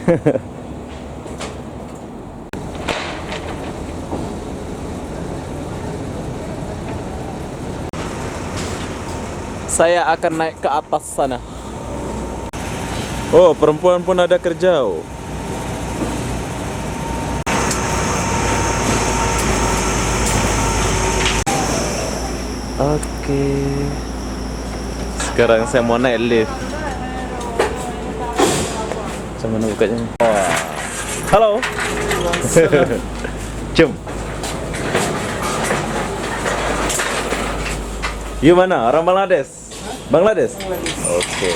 Saya akan naik ke atas sana. Oh, perempuan pun ada kerja. Oh. Oke. Sekarang saya mau naik lift. Macam mana bukanya? Wah. Halo. Jom. You mana? Orang Bangladesh? Bangladesh? Oke.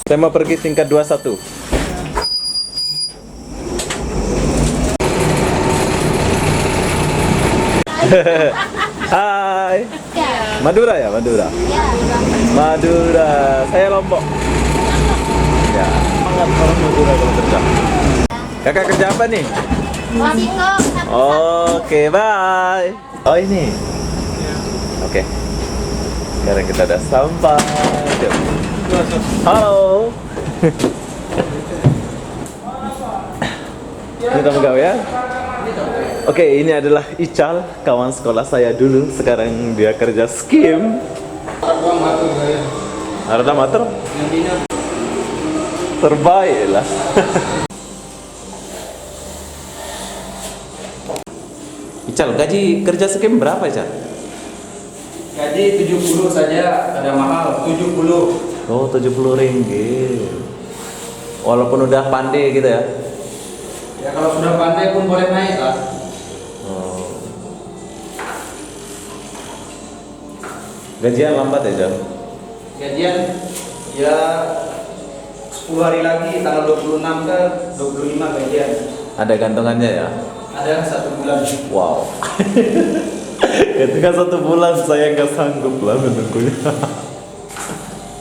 Saya mau pergi tingkat 21. Hai. Madura ya, Madura. Madura. Saya Lombok. Ya, sangat orang Madura kalau kerja. Kakak kerja apa nih? Oke, bye. Oh ini. Oke. Sekarang kita udah sampai. Halo. Ini tamu gawe ya? Oke, ini adalah Ical, kawan sekolah saya dulu. Sekarang dia kerja skim. Harta mater? Terbaik lah. Ical, gaji kerja skim berapa, Ical? Gaji 70 saja, ada mahal 70. Oh, 70 ringgit. Walaupun udah pandai gitu ya? Ya kalau sudah pandai pun boleh naik lah. Oh. Gajian lambat ya, Jal? Gajian ya 10 hari lagi, tanggal 26 ke 25 gajian. Ada gantungannya ya? Ada 1 bulan. Wow. Itu kan 1 bulan, saya nggak sanggup lah menunggunya.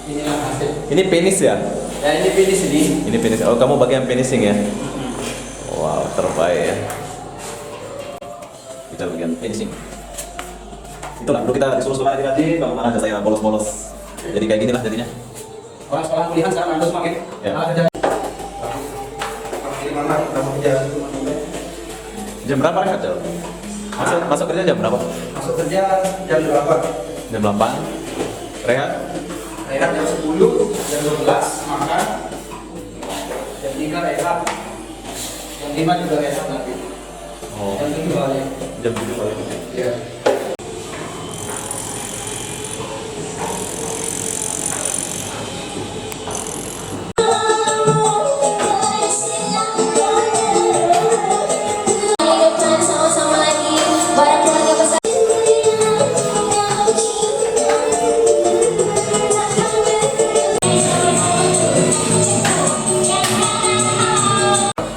Inilah hasil. Ini penis ya? Ya ini finish ini. Ini penis. Oh, kamu bagian finishing ya? Wow, terbaik ya. Kita bagian finishing. Itulah, dulu kita disuruh sekolah adik-adik, bagaimana aja saya bolos-bolos. Jadi kayak gini lah jadinya. Orang sekolah kuliah sekarang harus semakin Ya. malah kerja. Gimana kita mau kerja? Jam berapa rehat, Jal? Masuk kerja jam berapa? Masuk kerja jam 8. Jam 8. Rehat? Rehat jam 10, jam 12 makan. Jam 3 rehat. Jam 5 juga rehat nanti. Oh. Jam 7 balik. Jam 7 balik. Iya.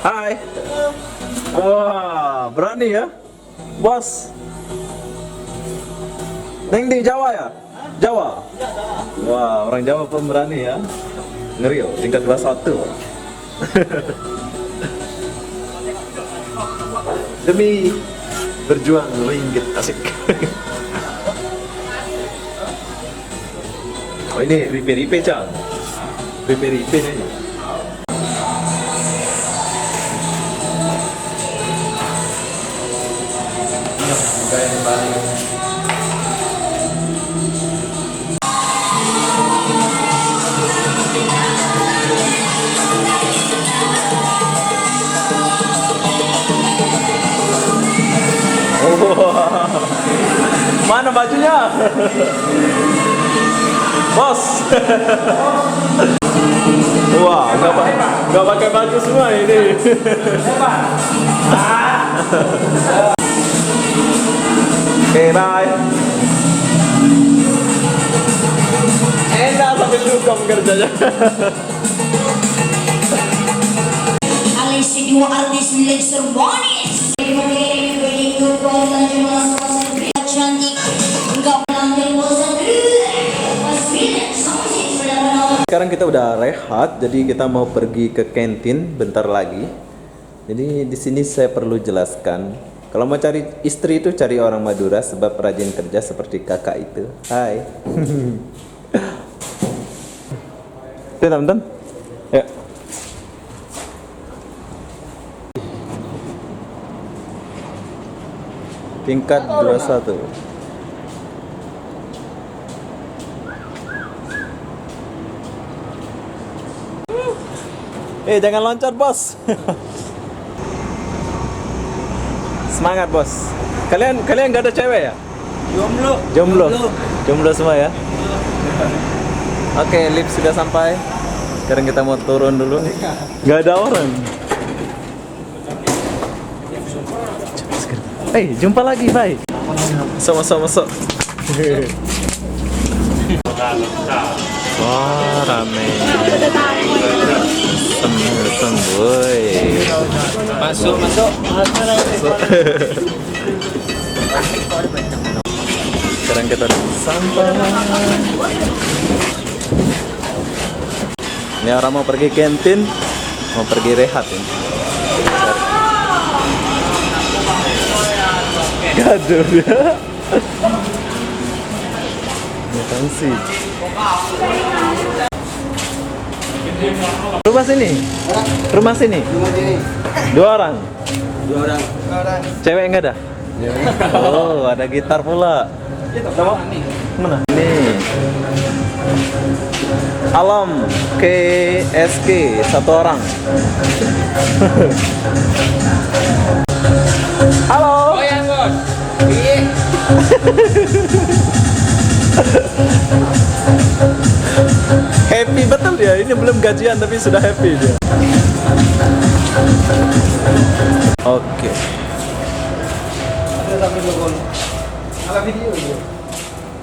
Hai. Wah, berani ya, bos. Neng di Jawa ya? Jawa. Wah, orang Jawa pun berani ya. Ngeri yo, tingkat 21. Demi berjuang ringgit, asik. Oh ini ripe-ripe, Cang. Ripe-ripe nih. Juga yang balik. Oh, mana bajunya? Bos. Wah, nggak pakai baju semua ini. Oke, bye. Enak sambil dukung kerjanya. Alice dua artis milik Serbonis. Cantik, enggak pulang dari bosan. Sekarang kita udah rehat, jadi kita mau pergi ke kantin bentar lagi. Jadi di sini saya perlu jelaskan, kalau mau cari istri itu cari orang Madura sebab rajin kerja seperti kakak itu. Hai. Oke teman-teman, ya. tingkat 21. Jangan loncat, Bos. Semangat, Bos. Kalian nggak ada cewek ya? Jomblo semua ya. Oke, lift sudah sampai. Sekarang kita mau turun dulu. Nggak ada orang. Jumpa lagi, bye. Masuk. Wah, rame. Boy. Masuk. Sekarang kita sampai. Ini orang mau pergi kantin, mau pergi rehat ini. Gaduh ya. Ini kan sih. Rumah sini. 2 orang. Cewek enggak ada? Oh, ada gitar pula. Mana? Ini. Alam KSK 1 orang. Halo. Goyang, Bos. Happy betul dia. Ini belum gajian tapi sudah happy dia. Oke.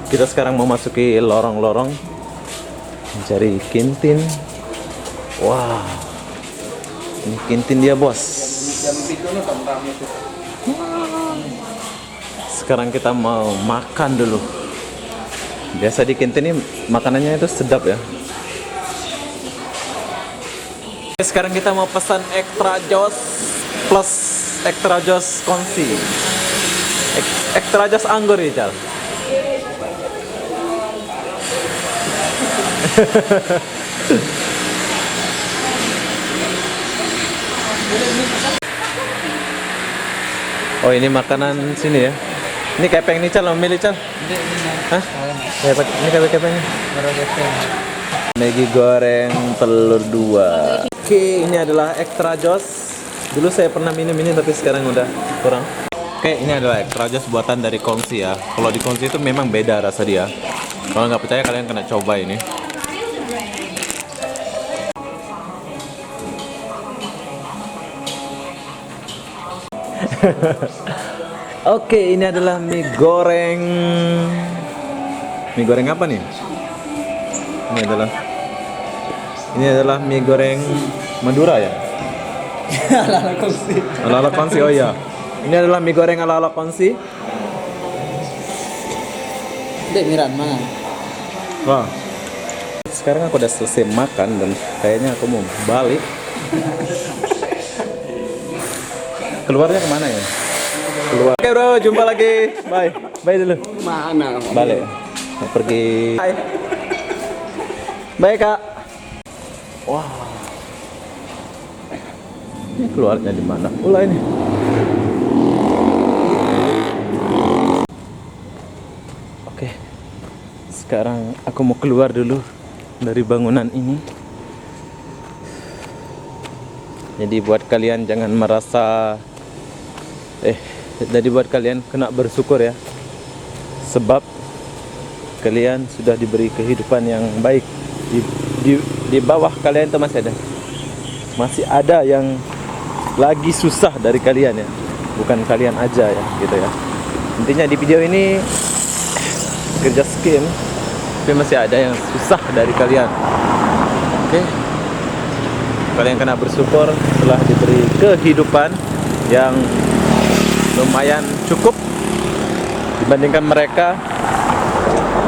Kita sekarang memasuki lorong-lorong mencari kantin. Wah, ini kantin dia, Bos. Sekarang kita mau makan dulu. Biasa di kantin ini makanannya itu sedap ya. Sekarang kita mau pesan extra jos plus extra jos konsi. Extra jos anggur ya, Cal. Oh, ini makanan sini ya. Ini kepeng nih, Cal, mau milih, Cal? Hah? Ini kepengnya. Maggi goreng telur 2. Oke, ini adalah extra jos. Dulu saya pernah minum ini tapi sekarang udah kurang. Oke, ini adalah extra jos buatan dari Kongsi ya. Kalau di Kongsi itu memang beda rasa dia. Kalau nggak percaya kalian kena coba ini. Oke, ini adalah mie goreng. Mie goreng apa nih? Ini adalah mie goreng Madura ya? Ala-ala Kongsi, oh iya. Ini adalah mie goreng ala-ala Kongsi. Dek miran mana? Wah. Sekarang aku udah selesai makan dan kayaknya aku mau balik. Keluarnya kemana ya? Keluar. Oke bro, jumpa lagi. Bye. Bye dulu. Mana? Balik. Mau pergi. Hai. Bye kak. Wah. Ini keluarnya di mana pula ini? Oke. Sekarang aku mau keluar dulu dari bangunan ini. Jadi buat kalian jangan merasa jadi buat kalian kena bersyukur ya. Sebab kalian sudah diberi kehidupan yang baik. Di bawah kalian itu masih ada yang lagi susah dari kalian ya. Bukan kalian aja ya, gitu ya. Intinya di video ini kerja skim, tapi masih ada yang susah dari kalian. Oke. Kalian kena bersyukur telah diberi kehidupan yang lumayan cukup dibandingkan mereka.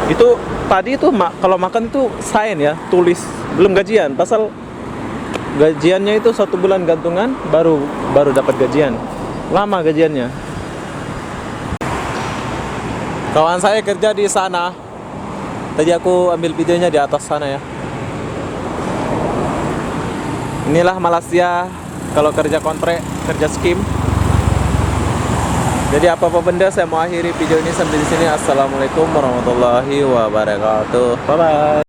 Itu tadi itu kalau makan itu sign ya, tulis belum gajian. Pasal gajiannya itu 1 bulan gantungan baru dapat gajian. Lama gajiannya. Kawan saya kerja di sana. Tadi aku ambil videonya di atas sana ya. Inilah Malaysia kalau kerja kontrak, kerja skim. Jadi apa-apa benda saya mau akhiri video ini sampai di sini. Assalamualaikum warahmatullahi wabarakatuh. Bye bye.